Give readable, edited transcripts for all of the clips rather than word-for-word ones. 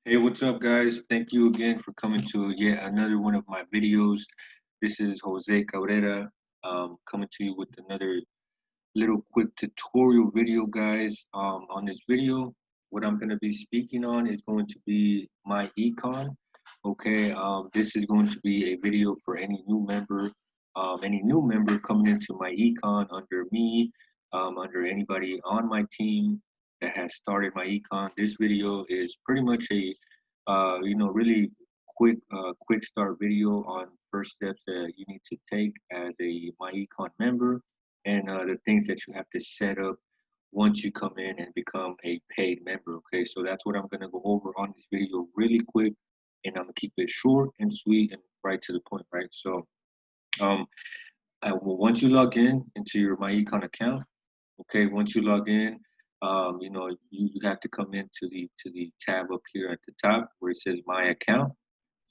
Hey, what's up, guys? Thank you again for coming to yet another one of my videos. This is Jose Cabrera coming to you with another little quick tutorial video, guys. On this video, what I'm going to be speaking on is going to be my econ. Okay, this is going to be a video for any new member coming into my econ under me, under anybody on my team that has started my econ. This video is pretty much a really quick start video on first steps that you need to take as a my econ member and the things that you have to set up once you come in and become a paid member. Okay, so that's what I'm going to go over on this video really quick, and I'm going to keep it short and sweet and right to the point, right? So um, once you log in into your my econ account, okay, once you log in, you have to come into the tab up here at the top where it says my account.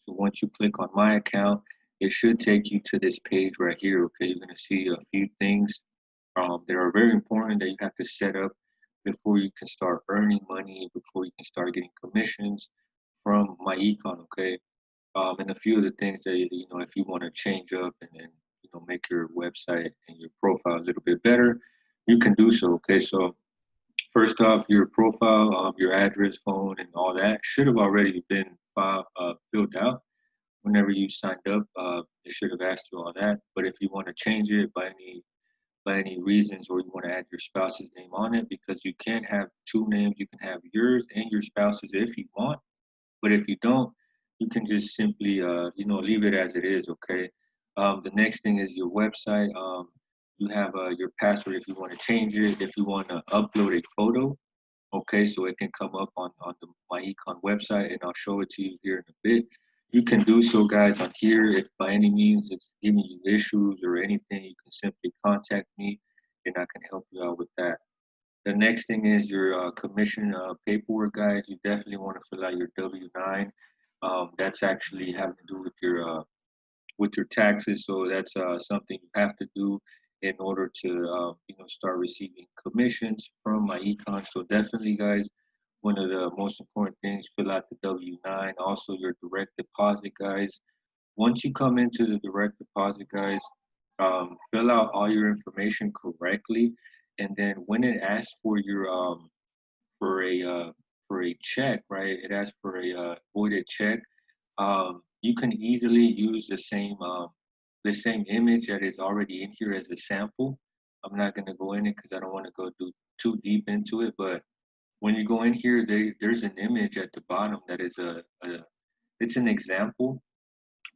So once you click on my account, it should take you to this page right here. Okay, you're going to see a few things that are very important that you have to set up before you can start earning money, before you can start getting commissions from my econ. Okay, and a few of the things that if you want to change up and make your website and your profile a little bit better, you can do so. Okay, so first off, your profile, your address, phone, and all that should have already been filled out whenever you signed up. It should have asked you all that. But if you want to change it by any reasons, or you want to add your spouse's name on it, because you can't have two names, you can have yours and your spouse's if you want. But if you don't, you can just simply leave it as it is. Okay. The next thing is your website. You have your password if you want to change it. If you want to upload a photo, okay, so it can come up on the my econ website, and I'll show it to you here in a bit. You can do so, guys, on here. If by any means it's giving you issues or anything, you can simply contact me, and I can help you out with that. The next thing is your commission paperwork, guys. You definitely want to fill out your W-9. That's actually having to do with your taxes, so that's something you have to do in order to start receiving commissions from my econ. So definitely, guys, one of the most important things, fill out the W-9. Also, your direct deposit, guys. Once you come into the direct deposit, guys, fill out all your information correctly, and then when it asks for your for a uh, for a check, right? It asks for a voided check. You can easily use the same image that is already in here as a sample. I'm not going to go in it because I don't want to go too deep into it. But when you go in here, there's an image at the bottom that is it's an example,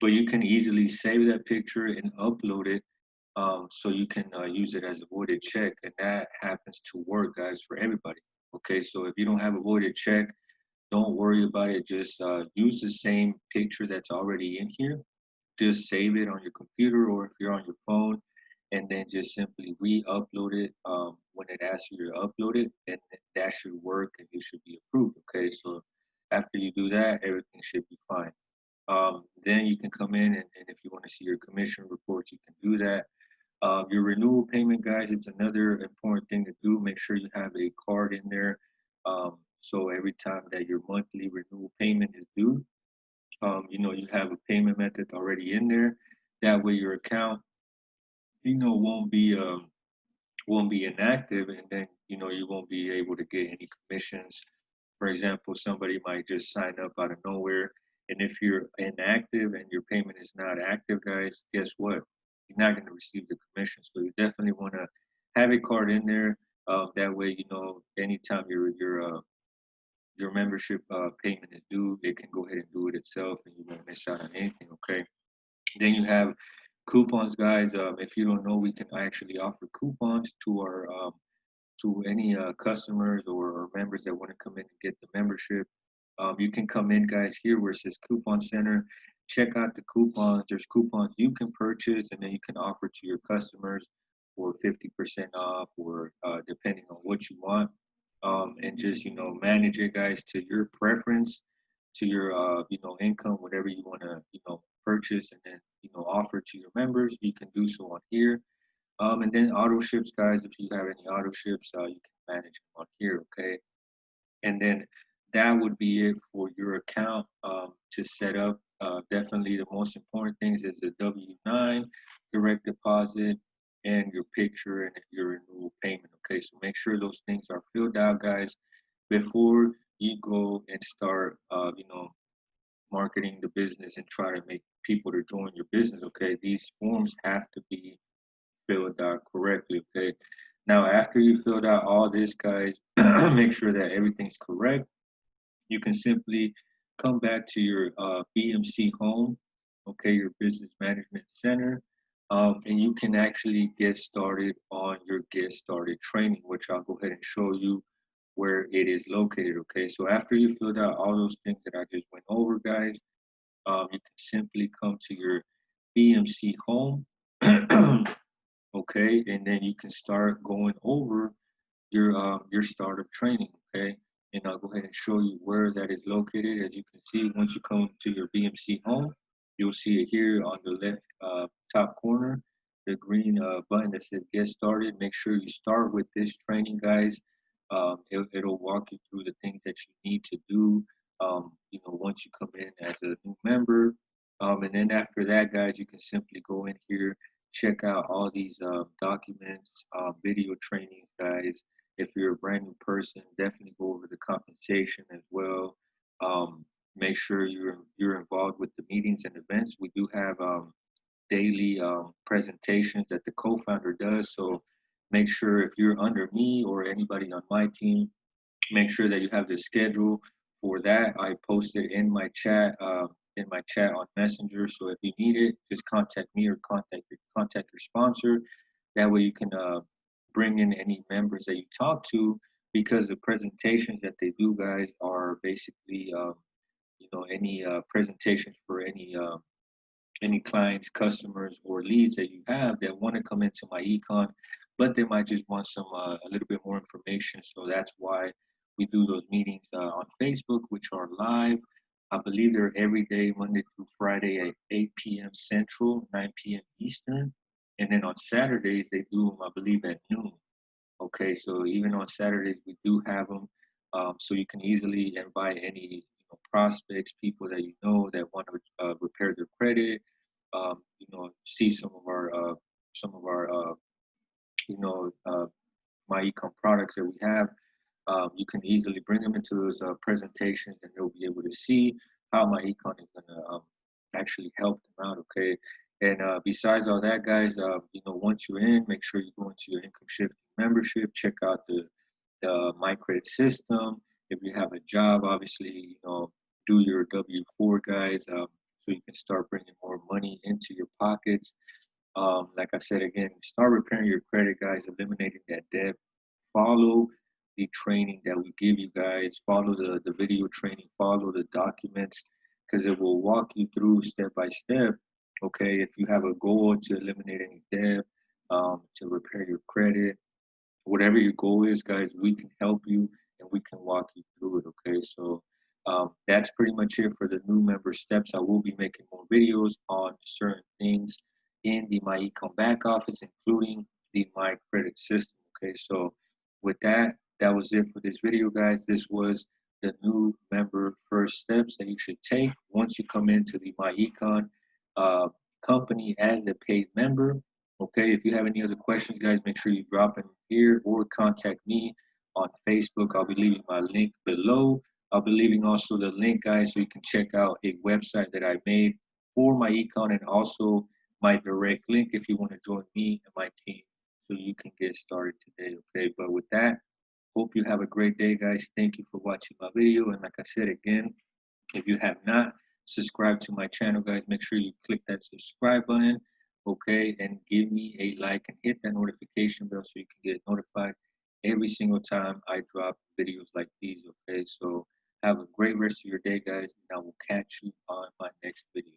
but you can easily save that picture and upload it, so you can use it as a voided check, and that happens to work, guys, for everybody. Okay, so if you don't have a voided check, don't worry about it. Just use the same picture that's already in here. Just save it on your computer, or if you're on your phone, and then just simply re-upload it when it asks you to upload it, and that should work and you should be approved. Okay, so after you do that, everything should be fine. Then you can come in, and if you want to see your commission reports, you can do that. Your renewal payment, guys, it's another important thing to do. Make sure you have a card in there. So every time that your monthly renewal payment is due, you have a payment method already in there. That way your account, won't be inactive, and then you won't be able to get any commissions. For example, somebody might just sign up out of nowhere, and if you're inactive and your payment is not active, guys, guess what? You're not going to receive the commission. So you definitely want to have a card in there. That way, anytime your membership payment is due, it can go ahead and do it itself, and you won't miss out on anything. Okay. Then you have coupons, guys. If you don't know, we can actually offer coupons to any customers or members that want to come in and get the membership. You can come in, guys, here where it says Coupon Center. Check out the coupons. There's coupons you can purchase, and then you can offer to your customers for 50% off, or depending on what you want. And just manage it, guys, to your preference, to your income, whatever you want to purchase, and then offer to your members. You can do so on here. And then auto ships, guys. If you have any auto ships, you can manage them on here. Okay. And then that would be it for your account to set up. Definitely the most important things is the W-9, direct deposit, and your picture and your renewal payment. Okay, so make sure those things are filled out, guys, before you go and start, marketing the business and try to make people to join your business. Okay, these forms have to be filled out correctly. Okay, now after you filled out all this, guys, make sure that everything's correct. You can simply come back to your BMC home, okay, your business management center, and you can actually get started on your get started training, which I'll go ahead and show you where it is located. Okay, so after you filled out all those things that I just went over, guys, you can simply come to your BMC home, okay, and then you can start going over your startup training, okay? And I'll go ahead and show you where that is located. As you can see, once you come to your BMC home, you'll see it here on the left top corner, the green button that says Get Started. Make sure you start with this training, guys. It'll walk you through the things that you need to do. Once you come in as a new member, and then after that, guys, you can simply go in here, check out all these documents, video trainings, guys. If you're a brand new person, definitely go over the compensation as well. Make sure you're involved with the meetings and events. We do have daily presentations that the co-founder does. So make sure if you're under me or anybody on my team, make sure that you have the schedule for that. I posted in my chat on Messenger. So if you need it, just contact me or contact your sponsor. That way you can bring in any members that you talk to, because the presentations that they do, guys, are basically any presentations for any clients, customers, or leads that you have that want to come into my econ, but they might just want some a little bit more information. So that's why we do those meetings on Facebook, which are live. I believe they're every day, Monday through Friday at 8 p.m. Central, 9 p.m. Eastern. And then on Saturdays, they do them, I believe, at noon. Okay, so even on Saturdays, we do have them. So you can easily invite any prospects, people that you know that want to repair their credit, see some of our you know uh, my econ products that we have. You can easily bring them into those presentations, and they'll be able to see how my econ is going to actually help them out. Okay, and besides all that, guys, once you're in, make sure you go into your income shifting membership, check out the my credit system. If you have a job, obviously, do your W-4, guys, so you can start bringing more money into your pockets. Like I said again, start repairing your credit, guys, eliminating that debt. Follow the training that we give you guys. Follow the video training. Follow the documents, because it will walk you through step by step. Okay, if you have a goal to eliminate any debt, to repair your credit, whatever your goal is, guys, we can help you and we can walk you through it. Okay, so that's pretty much it for the new member steps. I will be making more videos on certain things in the My Econ back office, including the My Credit system. Okay, so with that, that was it for this video, guys. This was the new member first steps that you should take once you come into the My Econ uh, company as a paid member. Okay, if you have any other questions, guys, make sure you drop them here or contact me on Facebook. I'll be leaving my link below. I'll be leaving also the link, guys, so you can check out a website that I made for my econ, and also my direct link if you want to join me and my team so you can get started today. Okay, but with that, hope you have a great day, guys. Thank you for watching my video. And like I said again, if you have not subscribed to my channel, guys, make sure you click that subscribe button, okay, and give me a like and hit that notification bell so you can get notified every single time I drop videos like these, okay? So have a great rest of your day, guys, and I will catch you on my next video.